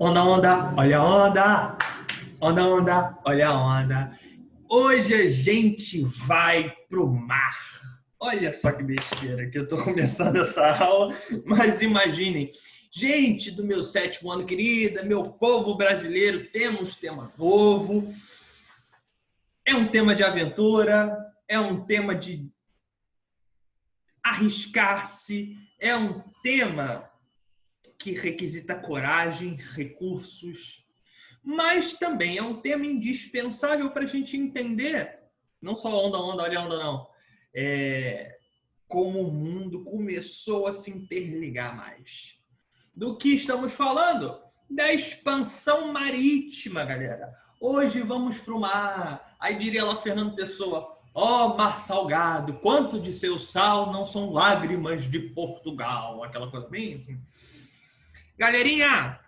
Onda, onda, olha a onda. Onda, onda, olha a onda. Hoje a gente vai pro mar. Olha só que besteira que eu tô começando essa aula, mas imaginem. Gente do meu sétimo ano, querida, meu povo brasileiro, temos tema novo. É um tema de aventura, é um tema de arriscar-se, é um tema que requisita coragem, recursos, mas também é um tema indispensável para a gente entender, não só onda, onda, olha a onda, não, como o mundo começou a se interligar mais. Do que estamos falando? Da expansão marítima, galera. Hoje vamos para o mar. Aí diria lá Fernando Pessoa, ó mar salgado, quanto de seu sal não são lágrimas de Portugal. Aquela coisa bem assim. Galerinha,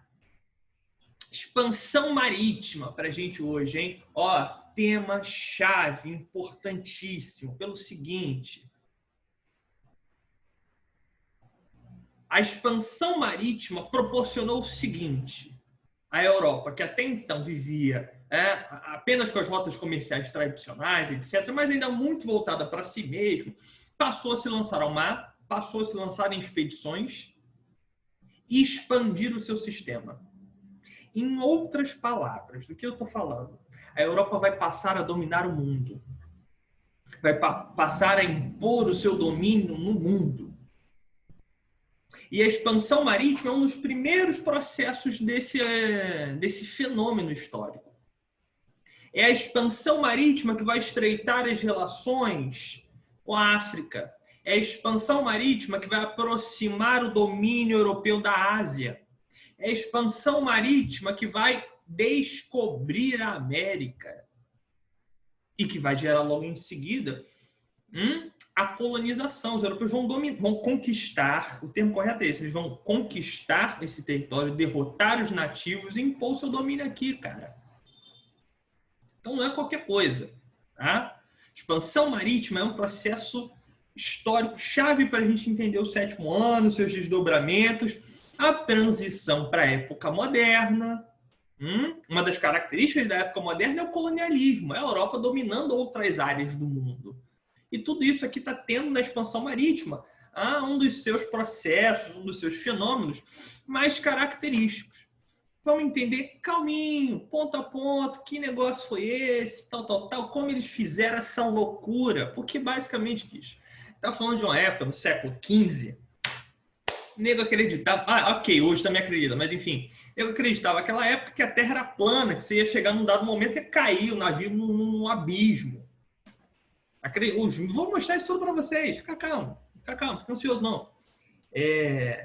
expansão marítima para a gente hoje, hein? Ó, tema-chave importantíssimo. Pelo seguinte, a expansão marítima proporcionou o seguinte: a Europa, que até então vivia apenas com as rotas comerciais tradicionais, etc., mas ainda muito voltada para si mesmo, passou a se lançar ao mar, passou a se lançar em expedições e expandir o seu sistema. Em outras palavras, do que eu estou falando? A Europa vai passar a dominar o mundo. Vai passar a impor o seu domínio no mundo. E a expansão marítima é um dos primeiros processos desse fenômeno histórico. É a expansão marítima que vai estreitar as relações com a África. É a expansão marítima que vai aproximar o domínio europeu da Ásia. É a expansão marítima que vai descobrir a América e que vai gerar logo em seguida a colonização. Os europeus vão conquistar, o termo correto é esse, eles vão conquistar esse território, derrotar os nativos e impor seu domínio aqui, cara. Então não é qualquer coisa. Tá? Expansão marítima é um processo histórico chave para a gente entender o sétimo ano, seus desdobramentos, a transição para a época moderna. Uma das características da época moderna é o colonialismo, é a Europa dominando outras áreas do mundo. E tudo isso aqui está tendo na expansão marítima um dos seus processos, um dos seus fenômenos mais característicos. Vamos entender calminho, ponto a ponto, que negócio foi esse, tal, como eles fizeram essa loucura. Porque basicamente, bicho, está falando de uma época, no século XV, o nego acreditava, ok, hoje também acredita, mas enfim, eu acreditava naquela época que a Terra era plana, que você ia chegar num dado momento e ia cair o navio num abismo. Vou mostrar isso tudo para vocês, fica calmo, não fica ansioso não.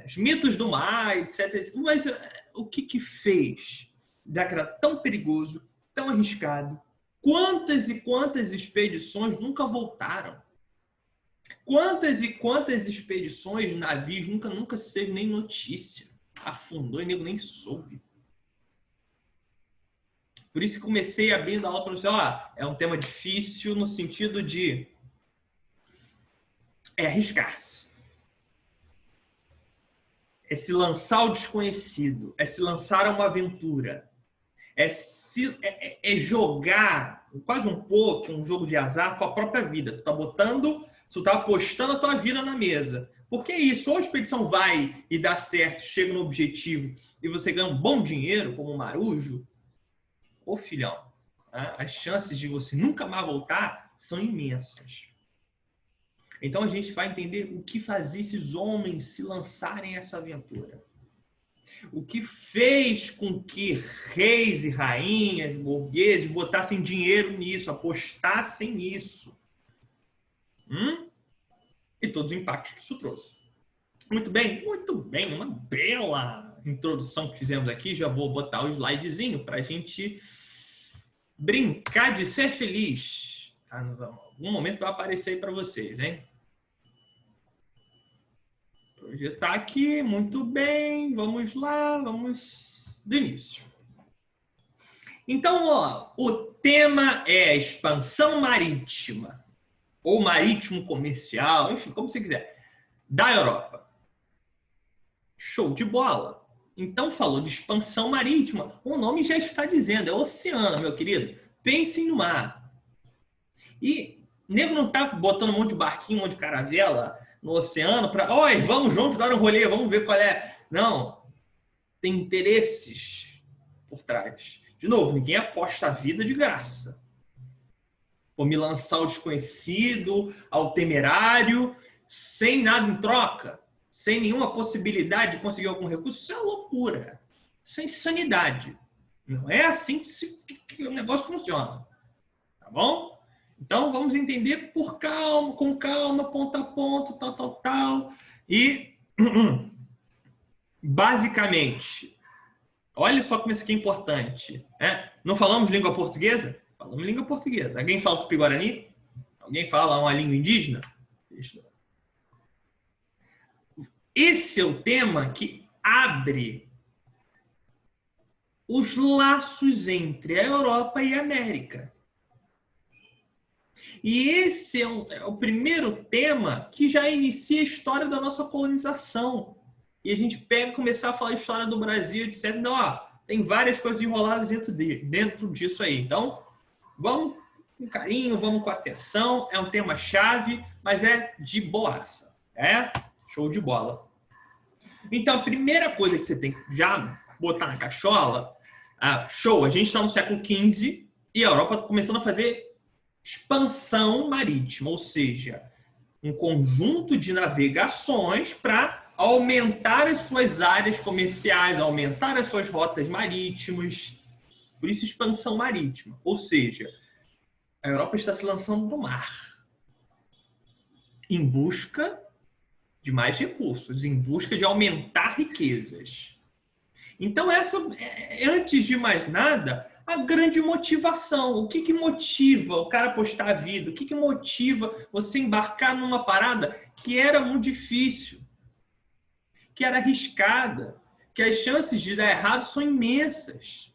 Os mitos do mar, etc. Mas o que fez daquela tão perigoso, tão arriscado? Quantas e quantas expedições nunca voltaram? Quantas e quantas expedições, navios, nunca se teve nem notícia? Afundou e nego nem soube. Por isso que comecei abrindo a aula para você, é um tema difícil no sentido de arriscar-se. É se lançar ao desconhecido, é se lançar a uma aventura, é jogar quase um pouco, um jogo de azar com a própria vida. Tu tá apostando a tua vida na mesa. Porque é isso, ou a expedição vai e dá certo, chega no objetivo e você ganha um bom dinheiro, como um marujo, ou filhão, as chances de você nunca mais voltar são imensas. Então a gente vai entender o que fazia esses homens se lançarem a essa aventura. O que fez com que reis e rainhas, burgueses, botassem dinheiro nisso, apostassem nisso. E todos os impactos que isso trouxe. Muito bem, uma bela introdução que fizemos aqui. Já vou botar o slidezinho para a gente brincar de ser feliz. Em algum momento vai aparecer aí para vocês, hein? Projetar aqui, muito bem. Vamos lá, vamos do início. Então, o tema é expansão marítima, ou marítimo comercial, enfim, como você quiser, da Europa. Show de bola. Então, falou de expansão marítima. O nome já está dizendo, é oceano, meu querido. Pensem no mar. E o nego não está botando um monte de barquinho, um monte de caravela no oceano para, oi, vamos juntos dar um rolê, vamos ver qual é. Não. Tem interesses por trás. De novo, ninguém aposta a vida de graça. Vou me lançar ao desconhecido, ao temerário, sem nada em troca, sem nenhuma possibilidade de conseguir algum recurso. Isso é loucura. Isso é insanidade. Não é assim que o negócio funciona. Tá bom? Então, vamos entender por calma, com calma, ponto a ponto, tal. E, basicamente, olha só como isso aqui é importante. Né? Não falamos língua portuguesa? Falamos língua portuguesa. Alguém fala tupi-guarani? Alguém fala uma língua indígena? Esse é o tema que abre os laços entre a Europa e a América. E esse é o primeiro tema que já inicia a história da nossa colonização. E a gente pega e começar a falar a história do Brasil, etc. Então, tem várias coisas enroladas dentro disso aí. Então, vamos com carinho, vamos com atenção. É um tema chave, mas é de boaça. É show de bola. Então, a primeira coisa que você tem que já botar na cachola, show, a gente está no século XV e a Europa está começando a fazer expansão marítima, ou seja, um conjunto de navegações para aumentar as suas áreas comerciais, aumentar as suas rotas marítimas. Por isso, expansão marítima. Ou seja, a Europa está se lançando no mar em busca de mais recursos, em busca de aumentar riquezas. Então, essa, antes de mais nada, a grande motivação. O que motiva o cara apostar a vida? O que motiva você embarcar numa parada que era muito difícil, que era arriscada, que as chances de dar errado são imensas?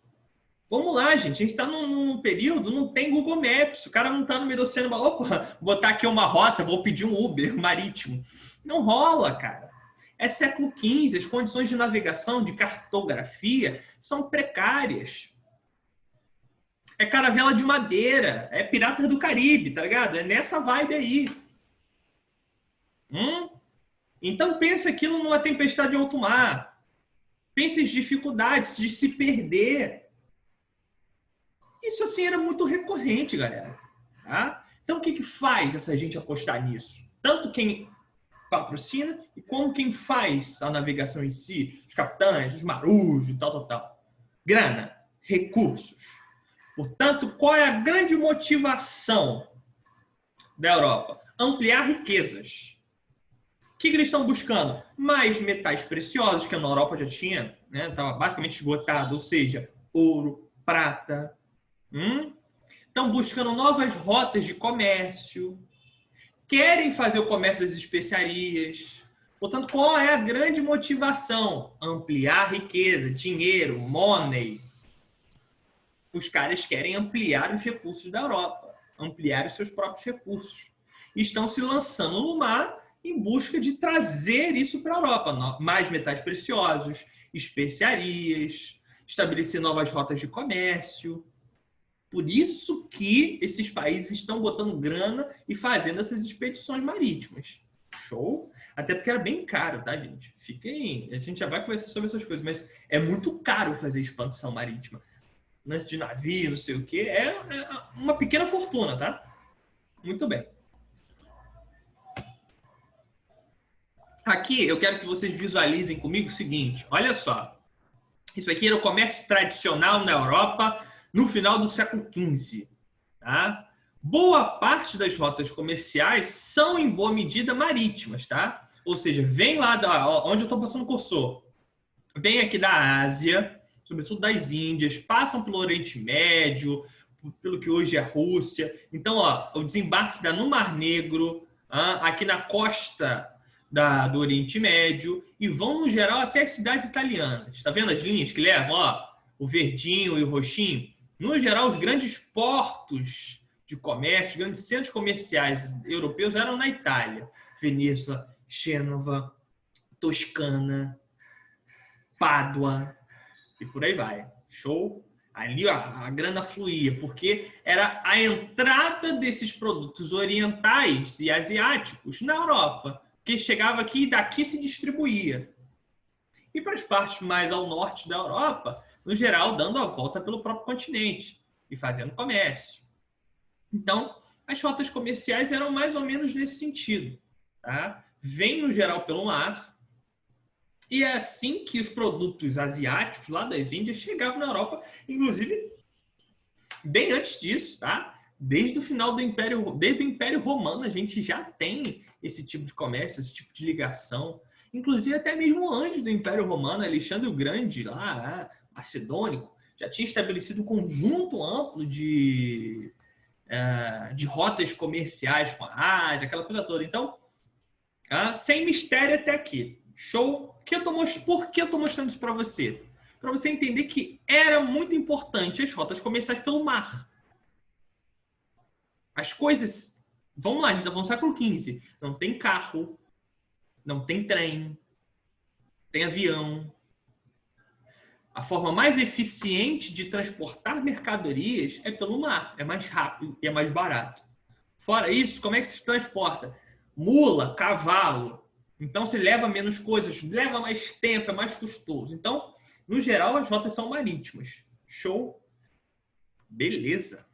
Vamos lá, gente. A gente está num período, não tem Google Maps. O cara não está no meio do oceano. Opa, botar aqui uma rota, vou pedir um Uber marítimo. Não rola, cara. É século XV, as condições de navegação, de cartografia, são precárias. É caravela de madeira, é Piratas do Caribe, tá ligado? É nessa vibe aí. Então pensa aquilo numa tempestade de alto mar. Pensa as dificuldades de se perder. Isso assim era muito recorrente, galera. Tá? Então o que faz essa gente apostar nisso? Tanto quem patrocina e como quem faz a navegação em si, os capitães, os marujos, tal. Grana, recursos. Portanto, qual é a grande motivação da Europa? Ampliar riquezas. O que eles estão buscando? Mais metais preciosos, que na Europa já tinha, né? Estava basicamente esgotado, ou seja, ouro, prata. Estão buscando novas rotas de comércio. Querem fazer o comércio das especiarias. Portanto, qual é a grande motivação? Ampliar riqueza, dinheiro, money. Os caras querem ampliar os recursos da Europa, ampliar os seus próprios recursos. E estão se lançando no mar em busca de trazer isso para a Europa. Mais metais preciosos, especiarias, estabelecer novas rotas de comércio. Por isso que esses países estão botando grana e fazendo essas expedições marítimas. Show? Até porque era bem caro, tá, gente? Fiquem... A gente já vai conversar sobre essas coisas, mas é muito caro fazer expansão marítima. Lance de navio, não sei o quê. É uma pequena fortuna, tá? Muito bem. Aqui eu quero que vocês visualizem comigo o seguinte. Olha só. Isso aqui era o comércio tradicional na Europa no final do século XV. Tá? Boa parte das rotas comerciais são, em boa medida, marítimas. Tá? Ou seja, vem lá onde eu estou passando o cursor. Vem aqui da Ásia, sobretudo das Índias, passam pelo Oriente Médio, pelo que hoje é a Rússia. Então, o desembarque se dá no Mar Negro, aqui na costa do Oriente Médio, e vão, no geral, até as cidades italianas. Está vendo as linhas que levam? O verdinho e o roxinho? No geral, os grandes portos de comércio, os grandes centros comerciais europeus eram na Itália. Veneza, Gênova, Toscana. Pádua e por aí vai. Show? Ali ó, a grana fluía, porque era a entrada desses produtos orientais e asiáticos na Europa, que chegava aqui e daqui se distribuía. E para as partes mais ao norte da Europa, no geral, dando a volta pelo próprio continente e fazendo comércio. Então, as rotas comerciais eram mais ou menos nesse sentido. Tá? Vem, no geral, pelo mar, e é assim que os produtos asiáticos lá das Índias chegavam na Europa, inclusive bem antes disso, tá? Desde o final do Império, desde o Império Romano, a gente já tem esse tipo de comércio, esse tipo de ligação. Inclusive, até mesmo antes do Império Romano, Alexandre o Grande, lá, macedônico, já tinha estabelecido um conjunto amplo de rotas comerciais com a Ásia, aquela coisa toda. Então, sem mistério até aqui. Show? Por que eu estou mostrando isso para você? Para você entender que era muito importante as rotas comerciais pelo mar. As coisas... Vamos lá, a gente está no século XV. Não tem carro, não tem trem, tem avião. A forma mais eficiente de transportar mercadorias é pelo mar. É mais rápido e é mais barato. Fora isso, como é que se transporta? Mula, cavalo. Então, você leva menos coisas, leva mais tempo, é mais custoso. Então, no geral, as rotas são marítimas. Show? Beleza.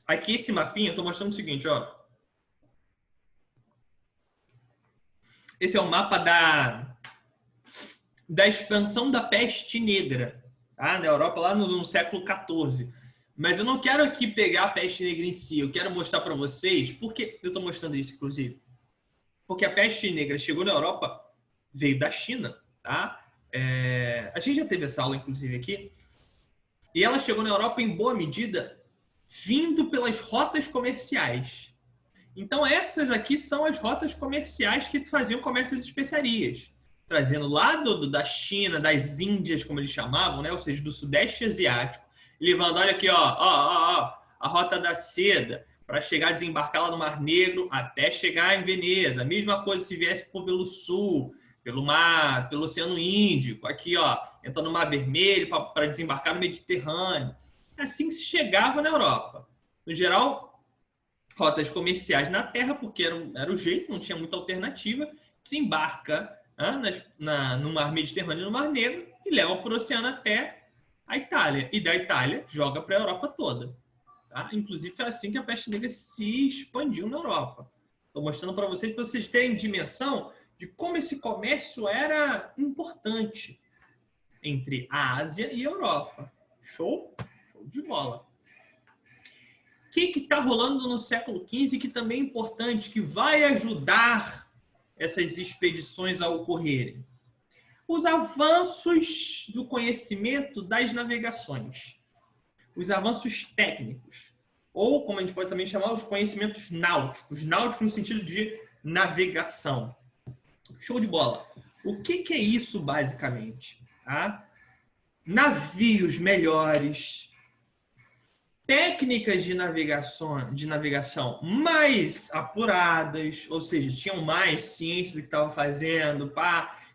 Aqui, esse mapinha, eu estou mostrando o seguinte, ó. Esse é o mapa da expansão da peste negra, tá? Na Europa, lá no século XIV. Mas eu não quero aqui pegar a peste negra em si, eu quero mostrar para vocês, por que eu estou mostrando isso, inclusive? Porque a peste negra chegou na Europa, veio da China, tá? A gente já teve essa aula, inclusive, aqui, e ela chegou na Europa em boa medida vindo pelas rotas comerciais. Então, essas aqui são as rotas comerciais que faziam comércio das especiarias, trazendo lá da China, das Índias, como eles chamavam, né? Ou seja, do Sudeste Asiático, levando, olha aqui, ó, a rota da seda, para chegar, desembarcar lá no Mar Negro, até chegar em Veneza. A mesma coisa se viesse pelo sul, pelo mar, pelo Oceano Índico, aqui, ó, entrando no Mar Vermelho para desembarcar no Mediterrâneo. Assim se chegava na Europa. No geral, rotas comerciais na terra, porque era o jeito, não tinha muita alternativa, desembarca no Mar Mediterrâneo e no Mar Negro e leva para o oceano até a Itália. E da Itália joga para a Europa toda. Tá? Inclusive, foi assim que a peste negra se expandiu na Europa. Estou mostrando para vocês terem dimensão de como esse comércio era importante entre a Ásia e a Europa. Show? Show de bola. O que está rolando no século XV que também é importante, que vai ajudar essas expedições a ocorrerem? Os avanços do conhecimento das navegações. Os avanços técnicos. Ou, como a gente pode também chamar, os conhecimentos náuticos. Náuticos no sentido de navegação. Show de bola. O que é isso, basicamente? Tá? Navios melhores, técnicas de navegação mais apuradas, ou seja, tinham mais ciência do que estavam fazendo,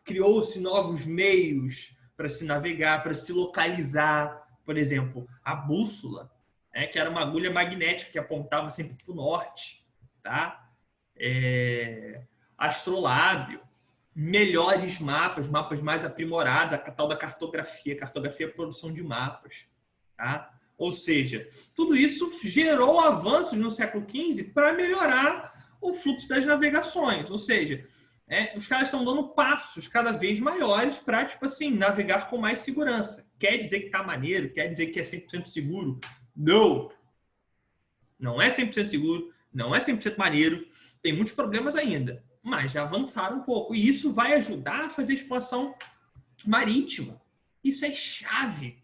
criou-se novos meios para se navegar, para se localizar. Por exemplo, a bússola, que era uma agulha magnética que apontava sempre para o norte. Tá? Astrolábio, melhores mapas mais aprimorados, a tal da cartografia. Cartografia é a produção de mapas. Tá? Ou seja, tudo isso gerou avanços no século XV para melhorar o fluxo das navegações. Ou seja, os caras estão dando passos cada vez maiores para, tipo assim, navegar com mais segurança. Quer dizer que tá maneiro? Quer dizer que é 100% seguro? Não! Não é 100% seguro, não é 100% maneiro, tem muitos problemas ainda, mas já avançaram um pouco. E isso vai ajudar a fazer a expansão marítima. Isso é chave.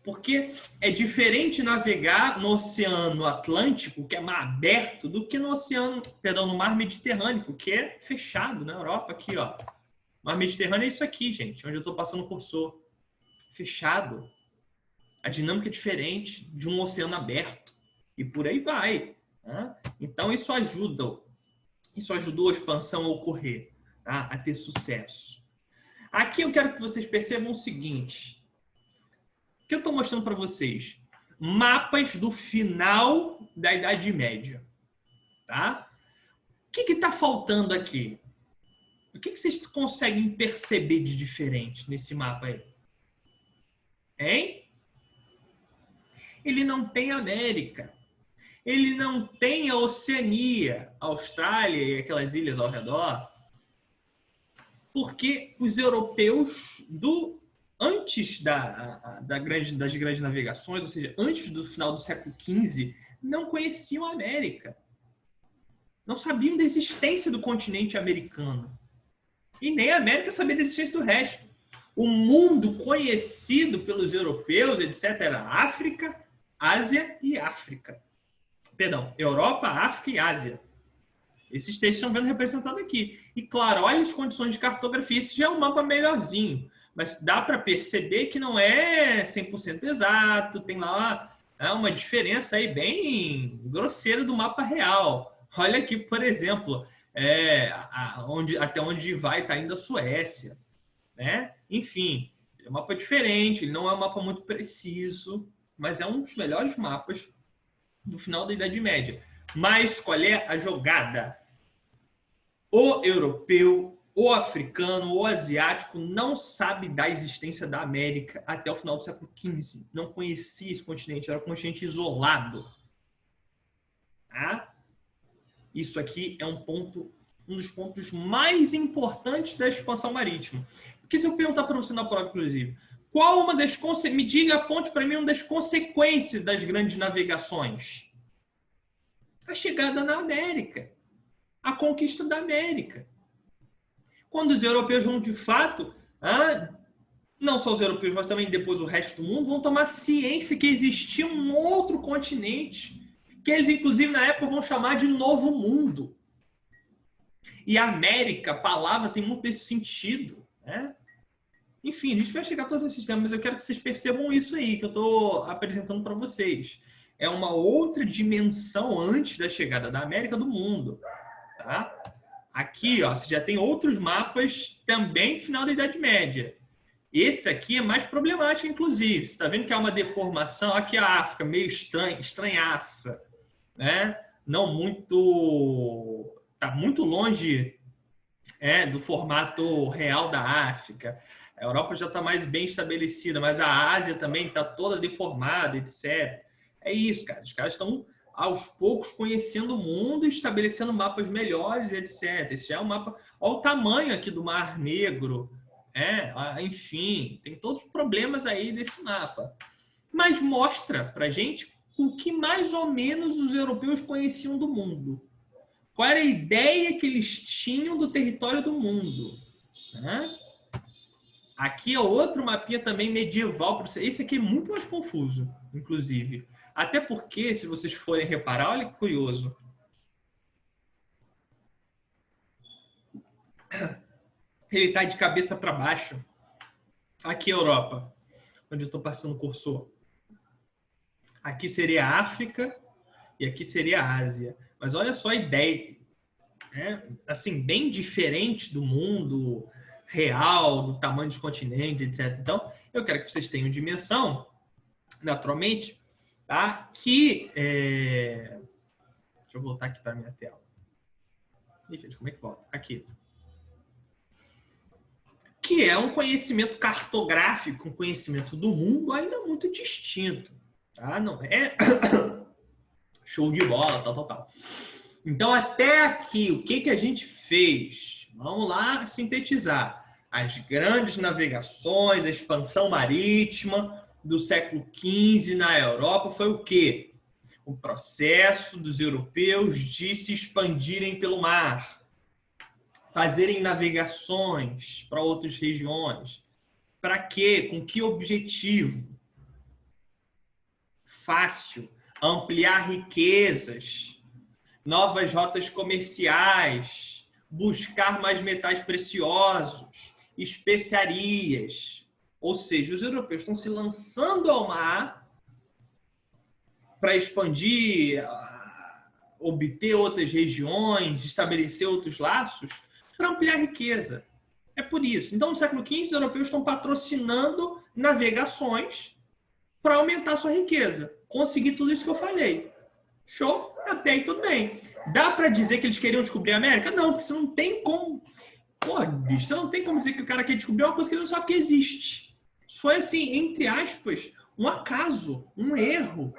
Porque é diferente navegar no Oceano Atlântico, que é mar aberto, do que no Mar Mediterrâneo, que é fechado na Europa. Aqui, ó. Mar Mediterrâneo é isso aqui, gente, onde eu estou passando o cursor. Fechado. A dinâmica é diferente de um oceano aberto. E por aí vai. Né? Então, isso ajudou a expansão a ocorrer. tá? A ter sucesso. Aqui eu quero que vocês percebam o seguinte. O que eu estou mostrando para vocês? Mapas do final da Idade Média. Tá? O que está faltando aqui? O que vocês conseguem perceber de diferente nesse mapa aí? Hein? Ele não tem América. Ele não tem a Oceania, a Austrália e aquelas ilhas ao redor. Porque os europeus, antes das grandes navegações, ou seja, antes do final do século XV, não conheciam a América. Não sabiam da existência do continente americano. E nem a América sabia da existência do resto. O mundo conhecido pelos europeus, etc., era África, Ásia e África. Perdão, Europa, África e Ásia. Esses três estão vendo representados aqui. E claro, olha as condições de cartografia. Esse já é um mapa melhorzinho. Mas dá para perceber que não é 100% exato. Tem lá uma diferença aí bem grosseira do mapa real. Olha aqui, por exemplo, até onde vai está indo a Suécia. Né? Enfim, é um mapa diferente. Ele não é um mapa muito preciso, mas é um dos melhores mapas do final da Idade Média. Mas qual é a jogada? O europeu, o africano, o asiático não sabe da existência da América até o final do século XV. Não conhecia esse continente, era um continente isolado. Tá? Isso aqui é um dos pontos mais importantes da expansão marítima. Porque se eu perguntar para você na prova, inclusive, qual uma das me diga, aponte para mim uma das consequências das grandes navegações? A chegada na América, a conquista da América. Quando os europeus vão, de fato, não só os europeus, mas também depois o resto do mundo, vão tomar ciência que existia um outro continente, que eles, inclusive, na época, vão chamar de Novo Mundo. E América, a palavra, tem muito esse sentido. Né? Enfim, a gente vai chegar a todos esses temas, mas eu quero que vocês percebam isso aí, que eu estou apresentando para vocês. É uma outra dimensão antes da chegada da América do mundo. Tá? Aqui, ó, você já tem outros mapas também final da Idade Média. Esse aqui é mais problemático, inclusive. Você está vendo que há uma deformação? Aqui a África, meio estranhaça. Né? Não muito... Está muito longe do formato real da África. A Europa já está mais bem estabelecida, mas a Ásia também está toda deformada, etc. É isso, cara. Os caras estão, aos poucos, conhecendo o mundo e estabelecendo mapas melhores, etc. Esse já é um mapa... Olha o tamanho aqui do Mar Negro. Enfim, tem todos os problemas aí desse mapa. Mas mostra pra gente o que mais ou menos os europeus conheciam do mundo. Qual era a ideia que eles tinham do território do mundo. Né? Aqui é outro mapinha também medieval. Esse aqui é muito mais confuso, inclusive. Até porque, se vocês forem reparar, olha que curioso. Ele está de cabeça para baixo. Aqui é a Europa, onde eu estou passando o cursor. Aqui seria a África e aqui seria a Ásia. Mas olha só a ideia. Assim, bem diferente do mundo real, do tamanho dos continentes, etc. Então, eu quero que vocês tenham dimensão, naturalmente, tá? Que deixa eu voltar aqui para a minha tela. Ih, gente, como é que volta? Aqui. Que é um conhecimento cartográfico, um conhecimento do mundo ainda muito distinto. Tá? Não é show de bola, tal. Então, até aqui, o que a gente fez? Vamos lá sintetizar. As grandes navegações, a expansão marítima do século XV na Europa foi o quê? O processo dos europeus de se expandirem pelo mar, fazerem navegações para outras regiões. Para quê? Com que objetivo? Fácil. Ampliar riquezas, novas rotas comerciais, buscar mais metais preciosos, especiarias. Ou seja, os europeus estão se lançando ao mar para expandir, obter outras regiões, estabelecer outros laços, para ampliar a riqueza. É por isso. Então, no século XV, os europeus estão patrocinando navegações para aumentar sua riqueza. Conseguir tudo isso que eu falei. Show? Até aí tudo bem. Dá para dizer que eles queriam descobrir a América? Não, porque você não tem como... Pô, bicho, você não tem como dizer que o cara quer descobrir uma coisa que ele não sabe que existe. Isso foi, assim, entre aspas, um acaso, um erro.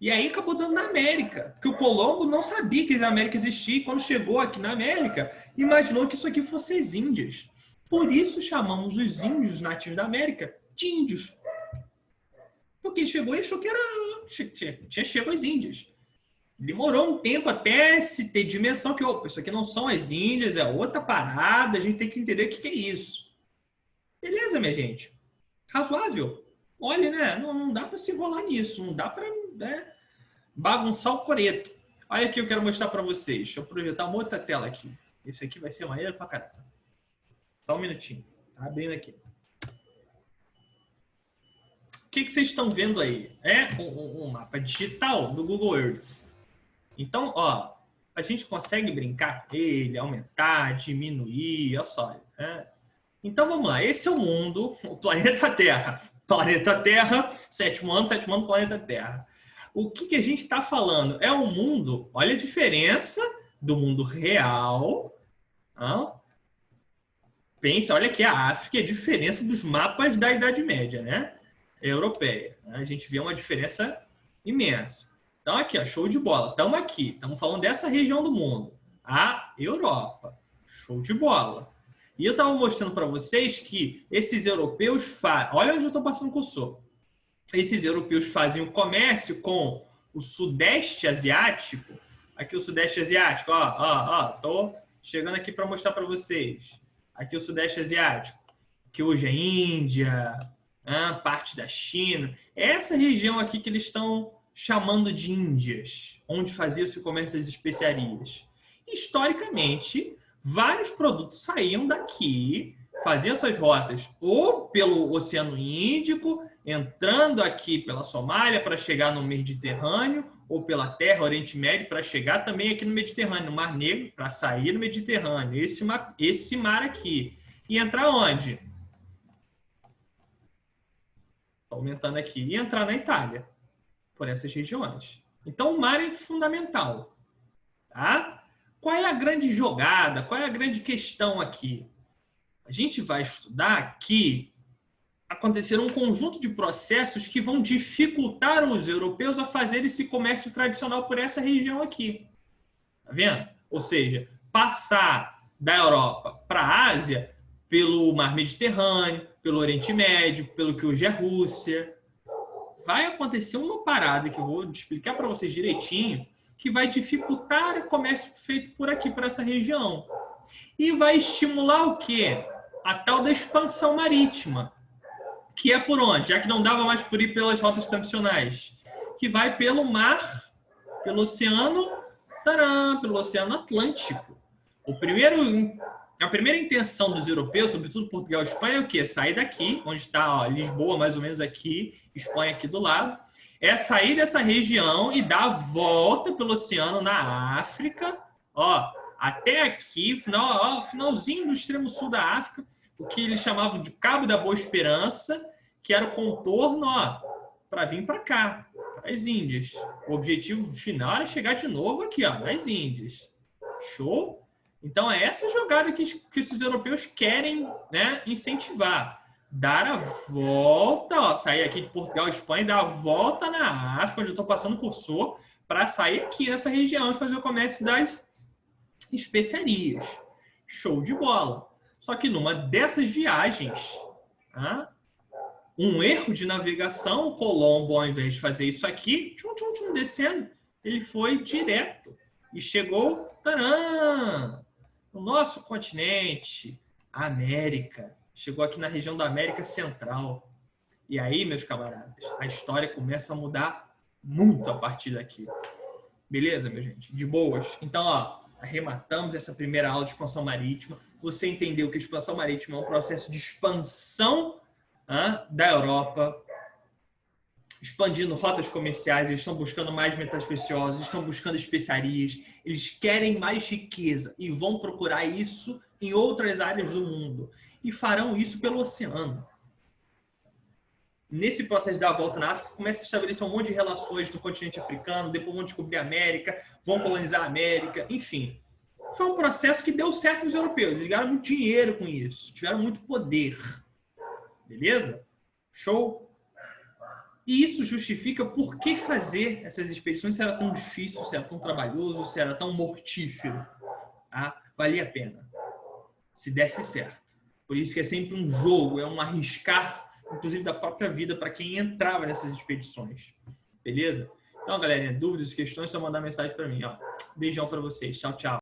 E aí acabou dando na América. Porque o Colombo não sabia que a América existia. E quando chegou aqui na América, imaginou que isso aqui fosse as Índias. Por isso chamamos os índios nativos da América de índios. Porque ele chegou e achou que tinha chego as Índias. Demorou um tempo até se ter dimensão que isso aqui não são as Índias, é outra parada, a gente tem que entender o que é isso. Beleza, minha gente? Razoável. Olha, né? Não dá para se enrolar nisso, não dá para, né, bagunçar o coreto. Olha aqui, eu quero mostrar para vocês. Deixa eu projetar uma outra tela aqui. Esse aqui vai ser maneiro pra caramba. Só um minutinho. Tá abrindo aqui. O que vocês estão vendo aí? É um mapa digital do Google Earth. Então, ó, a gente consegue brincar com ele, aumentar, diminuir, olha só. Né? Então, vamos lá. Esse é o mundo, o planeta Terra. Planeta Terra, sétimo ano, planeta Terra. O que a gente está falando? É um mundo, olha a diferença do mundo real. Não? Pensa, olha aqui a África, a diferença dos mapas da Idade Média, né? Europeia. A gente vê uma diferença imensa. Então, aqui, ó, show de bola. Estamos aqui, estamos falando dessa região do mundo. A Europa. Show de bola. E eu estava mostrando para vocês que esses europeus fazem... Olha onde eu estou passando o cursor. Esses europeus faziam comércio com o Sudeste Asiático. Aqui o Sudeste Asiático, ó. Estou chegando aqui para mostrar para vocês. Aqui o Sudeste Asiático, que hoje é Índia, parte da China. Essa região aqui que eles estão chamando de Índias, onde fazia-se o comércio das especiarias. Historicamente, vários produtos saíam daqui, faziam essas rotas ou pelo Oceano Índico, entrando aqui pela Somália para chegar no Mediterrâneo, ou pela Terra, Oriente Médio, para chegar também aqui no Mediterrâneo, no Mar Negro, para sair no Mediterrâneo, esse mar aqui. E entrar onde? Estou aumentando aqui. E entrar na Itália, por essas regiões. Então, o mar é fundamental. Tá? Qual é a grande jogada? Qual é a grande questão aqui? A gente vai estudar que aconteceram um conjunto de processos que vão dificultar os europeus a fazer esse comércio tradicional por essa região aqui. Tá vendo? Ou seja, passar da Europa para a Ásia pelo Mar Mediterrâneo, pelo Oriente Médio, pelo que hoje é Rússia. Vai acontecer uma parada que eu vou explicar para vocês direitinho, que vai dificultar o comércio feito por aqui, por essa região. E vai estimular o quê? A tal da expansão marítima. Que é por onde? Já que não dava mais por ir pelas rotas tradicionais. Que vai pelo mar, pelo oceano, pelo oceano Atlântico. A primeira intenção dos europeus, sobretudo Portugal e Espanha, é o quê? Sair daqui, onde está Lisboa, mais ou menos aqui, Espanha aqui do lado. É sair dessa região e dar a volta pelo oceano na África, ó, até aqui, finalzinho do extremo sul da África, o que eles chamavam de Cabo da Boa Esperança, que era o contorno, para vir para cá, para as Índias. O objetivo final era chegar de novo aqui, nas Índias. Show? Então, é essa jogada que esses europeus querem, né, incentivar. Dar a volta, sair aqui de Portugal e Espanha e dar a volta na África, onde eu estou passando o cursor, para sair aqui nessa região e fazer o comércio das especiarias. Show de bola. Só que numa dessas viagens, um erro de navegação, o Colombo, ao invés de fazer isso aqui, descendo, ele foi direto e chegou no nosso continente, a América. Chegou aqui na região da América Central. E aí, meus camaradas, a história começa a mudar muito a partir daqui. Beleza, minha gente? De boas. Então, arrematamos essa primeira aula de expansão marítima. Você entendeu que a expansão marítima é um processo de expansão da Europa expandindo rotas comerciais, eles estão buscando mais metais preciosos, estão buscando especiarias, eles querem mais riqueza e vão procurar isso em outras áreas do mundo. E farão isso pelo oceano. Nesse processo de dar a volta na África, começa a estabelecer um monte de relações no continente africano, depois vão descobrir a América, vão colonizar a América, enfim. Foi um processo que deu certo para os europeus, eles ganharam muito dinheiro com isso, tiveram muito poder. Beleza? Show? E isso justifica por que fazer essas expedições se era tão difícil, se era tão trabalhoso, se era tão mortífero. Tá? Valia a pena. Se desse certo. Por isso que é sempre um jogo, é um arriscar, inclusive da própria vida, para quem entrava nessas expedições. Beleza? Então, galerinha, dúvidas, questões, é só mandar mensagem para mim. Ó. Beijão para vocês. Tchau, tchau.